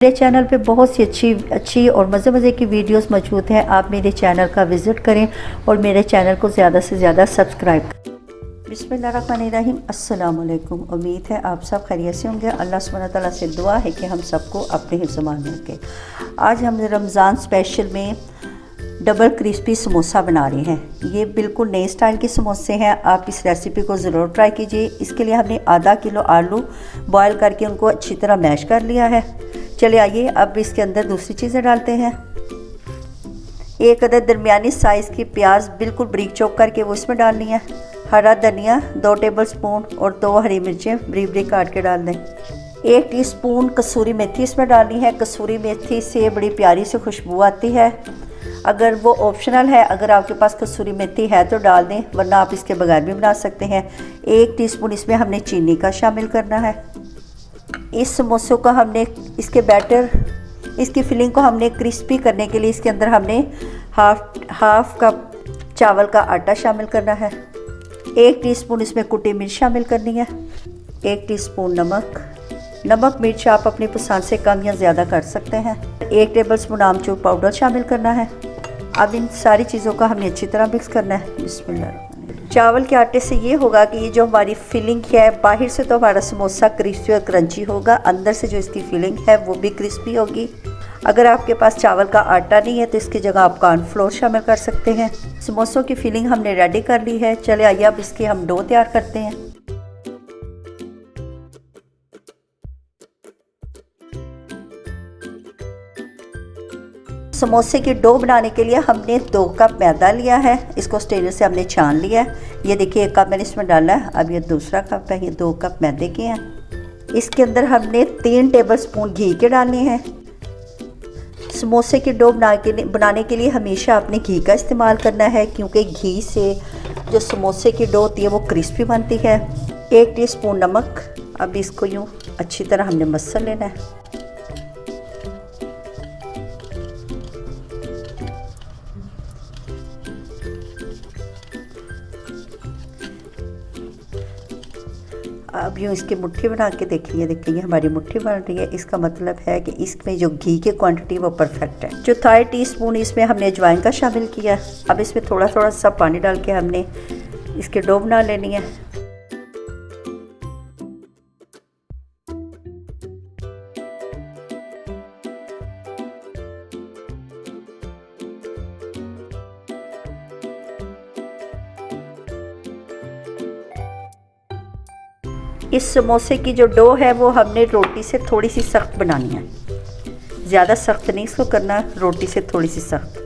मेरे चैनल पे बहुत सी अच्छी और मज़े की वीडियोस मौजूद हैं। आप मेरे चैनल का विज़िट करें और मेरे चैनल को ज़्यादा से ज़्यादा सब्सक्राइब करें। बिस्मिल्लाहिर्रहमानिर्रहीम। अस्सलाम वालेकुम। उम्मीद है आप सब खैरियत से होंगे। अल्लाह सुब्हानहू व तआला से दुआ है कि हम सबको अपने हिफ्ज़-ए-मान में रखे। आज हम रमज़ान स्पेशल में डबल क्रिस्पी समोसा बना रहे हैं। ये बिल्कुल नए स्टाइल के समोसे हैं। आप इस रेसिपी को ज़रूर ट्राई कीजिए। इसके लिए हमने आधा किलो आलू बॉयल करके उनको अच्छी तरह मैश कर लिया है। चलिए आइए अब इसके अंदर दूसरी चीज़ें डालते हैं। एक अदद दरमियानी साइज़ की प्याज बिल्कुल बारीक चॉप करके वो इसमें डालनी है। हरा धनिया 2 टेबलस्पून और 2 हरी मिर्चें बारीक बारीक काट के डाल दें। 1 टीस्पून कसूरी मेथी इसमें डालनी है। कसूरी मेथी से बड़ी प्यारी सी खुशबू आती है। अगर वो ऑप्शनल है, अगर आपके पास कसूरी मेथी है तो डाल दें, वरना आप इसके बगैर भी बना सकते हैं। 1 टीस्पून इसमें हमने चीनी का शामिल करना है। इस समोसों का हमने इसके बैटर, इसकी फिलिंग को हमने क्रिस्पी करने के लिए इसके अंदर हमने हाफ कप चावल का आटा शामिल करना है। 1 टीस्पून इसमें कुटी मिर्च शामिल करनी है। 1 टीस्पून नमक मिर्च आप अपनी पसंद से कम या ज़्यादा कर सकते हैं। 1 टेबलस्पून आमचूर पाउडर शामिल करना है। अब इन सारी चीज़ों का हमने अच्छी तरह मिक्स करना है। बिस्मिल्लाह। चावल के आटे से ये होगा कि ये जो हमारी फिलिंग है, बाहर से तो हमारा समोसा क्रिस्पी और क्रंची होगा, अंदर से जो इसकी फिलिंग है वो भी क्रिस्पी होगी। अगर आपके पास चावल का आटा नहीं है तो इसकी जगह आप कॉर्नफ्लोर शामिल कर सकते हैं। समोसों की फिलिंग हमने रेडी कर ली है। चले आइए अब इसके हम डो तैयार करते हैं। समोसे की डो बनाने के लिए हमने 2 कप मैदा लिया है। इसको स्ट्रेनर से हमने छान लिया है। ये देखिए 1 कप मैंने इसमें डाला है। अब ये दूसरा कप है, ये 2 कप मैदे के हैं। इसके अंदर हमने 3 टेबलस्पून घी के डालने हैं। समोसे की डो बनाने के लिए हमेशा आपने घी का इस्तेमाल करना है, क्योंकि घी से जो समोसे की डो होती है वो क्रिस्पी बनती है। 1 टीस्पून नमक। अब इसको यूँ अच्छी तरह हमने मसल लेना है। अब यूँ इसकी मुट्ठी बना के देखिए, देखिए हमारी मुट्ठी बन रही है। इसका मतलब है कि इसमें जो घी की क्वांटिटी वो परफेक्ट है। 1/4 टीस्पून इसमें हमने अजवाइन का शामिल किया। अब इसमें थोड़ा थोड़ा सा पानी डाल के हमने इसके डो बना लेनी है। इस समोसे की जो डो है वो हमने रोटी से थोड़ी सी सख्त बनानी है। ज़्यादा सख्त नहीं इसको करना, रोटी से थोड़ी सी सख्त।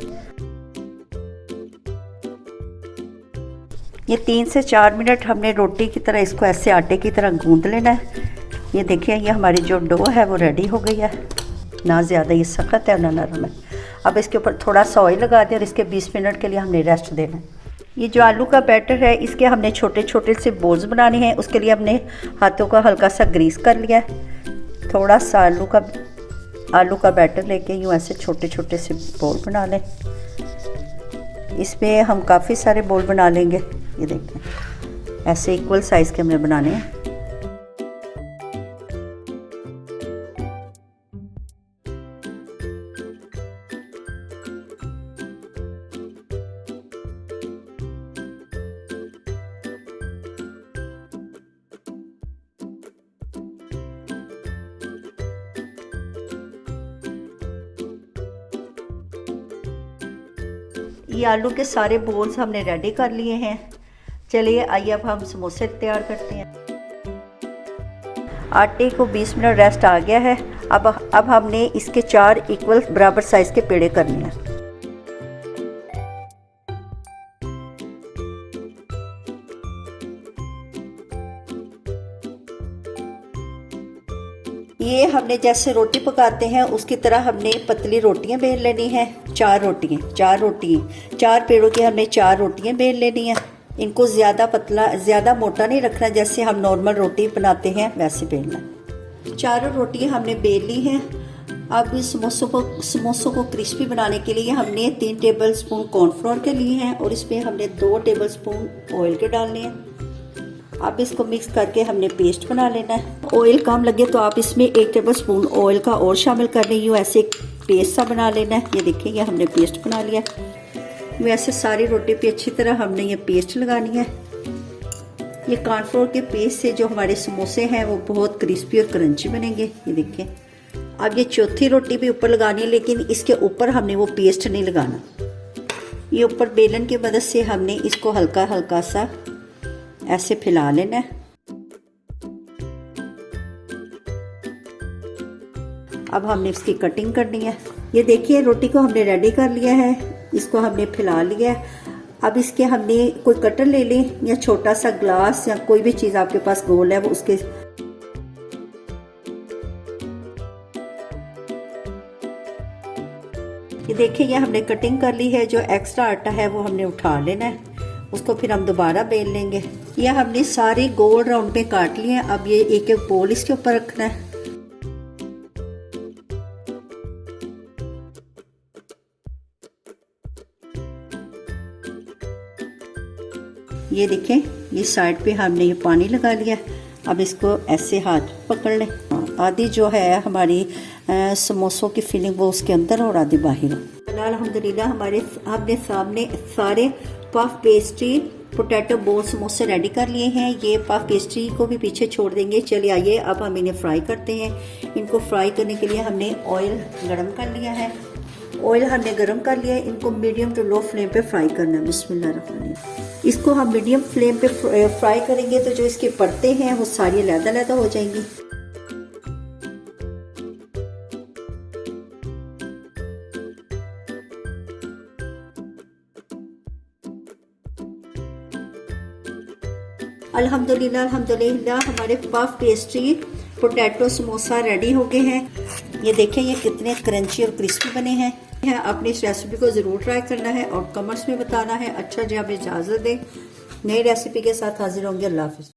ये 3 से 4 मिनट हमने रोटी की तरह इसको ऐसे आटे की तरह गूंद लेना है। ये देखिए ये हमारी जो डो है वो रेडी हो गई है। ना ज़्यादा ये सख्त है ना नरम है। अब इसके ऊपर थोड़ा सा ऑयल लगा दें और इसके 20 मिनट के लिए हमने रेस्ट देना है। ये जो आलू का बैटर है इसके हमने छोटे छोटे से बोल्स बनाने हैं। उसके लिए हमने हाथों का हल्का सा ग्रीस कर लिया है। थोड़ा सा आलू का बैटर लेके यूँ ऐसे छोटे छोटे से बोल बना लें। इसमें हम काफ़ी सारे बोल बना लेंगे। ये देखें ऐसे इक्वल साइज़ के हमने बनाने हैं। ये आलू के सारे बोल्स हमने रेडी कर लिए हैं। चलिए आइए अब हम समोसे तैयार करते हैं। आटे को 20 मिनट रेस्ट आ गया है। अब हमने इसके 4 इक्वल बराबर साइज़ के पेड़े करने हैं। ये हमने जैसे रोटी पकाते हैं उसकी तरह हमने पतली रोटियां बेल लेनी है। 4 पेड़ों की हमने 4 रोटियां बेल लेनी है। इनको ज़्यादा पतला ज़्यादा मोटा नहीं रखना, जैसे हम नॉर्मल रोटी बनाते हैं वैसे बेलना। 4 रोटियां हमने बेल ली हैं। अब समोसों को क्रिस्पी बनाने के लिए हमने 3 टेबलस्पून कॉर्नफ्लोर के लिए हैं और इसमें हमने 2 टेबलस्पून ऑयल के डालने हैं। अब इसको मिक्स करके हमने पेस्ट बना लेना है। ऑयल कम लगे तो आप इसमें 1 टेबल स्पून ऑयल का और शामिल कर रही हूँ। ऐसे पेस्ट सा बना लेना है। ये देखिए ये हमने पेस्ट बना लिया। वैसे सारी रोटी पे अच्छी तरह हमने ये पेस्ट लगानी है। ये कॉर्नफ्लोर के पेस्ट से जो हमारे समोसे हैं वो बहुत क्रिस्पी और क्रंची बनेंगे। ये देखिए अब ये चौथी रोटी भी ऊपर लगानी है, लेकिन इसके ऊपर हमने वो पेस्ट नहीं लगाना। ये ऊपर बेलन की मदद से हमने इसको हल्का हल्का सा ऐसे फैला लेना है। अब हमने इसकी कटिंग करनी है। ये देखिए रोटी को हमने रेडी कर लिया है, इसको हमने फैला लिया है। अब इसके हमने कोई कटर ले लें या छोटा सा ग्लास या कोई भी चीज़ आपके पास गोल है वो उसके ये देखिए ये हमने कटिंग कर ली है। जो एक्स्ट्रा आटा है वो हमने उठा लेना है, उसको फिर हम दोबारा बेल लेंगे। ये हमने सारे गोल राउंड में काट लिए हैं। अब ये एक एक बोल इसके ऊपर रखना है। ये देखें ये साइड पे हमने ये पानी लगा लिया। अब इसको ऐसे हाथ पकड़ लें। आधी जो है हमारी समोसों की फिलिंग वो उसके अंदर और आधी बाहर हो। अल्हम्दुलिल्लाह हमने सामने सारे पफ पेस्ट्री पोटैटो बोल समोसे रेडी कर लिए हैं। ये पफ पेस्ट्री को भी पीछे छोड़ देंगे। चलिए आइए अब हम इन्हें फ्राई करते हैं। इनको फ्राई करने के लिए हमने ऑयल गरम कर लिया है। ऑयल हमने गरम कर लिया है। इनको मीडियम टू लो फ्लेम पे फ्राई करना है। बिस्मिल्लाह। इसको हम मीडियम फ्लेम पे फ्राई करेंगे तो जो इसके परते हैं वो सारी अलग-अलग हो जाएंगी। अल्हम्दुलिल्लाह हमारे puff pastry potato samosa ready हो गए हैं। ये देखें ये कितने क्रंची और क्रिस्पी बने हैं। आपने इस रेसिपी को ज़रूर ट्राई करना है और कमेंट्स में बताना है। अच्छा जी हमें इजाज़त दें। नई रेसिपी के साथ हाजिर होंगे। अल्लाह हाफ़िज़।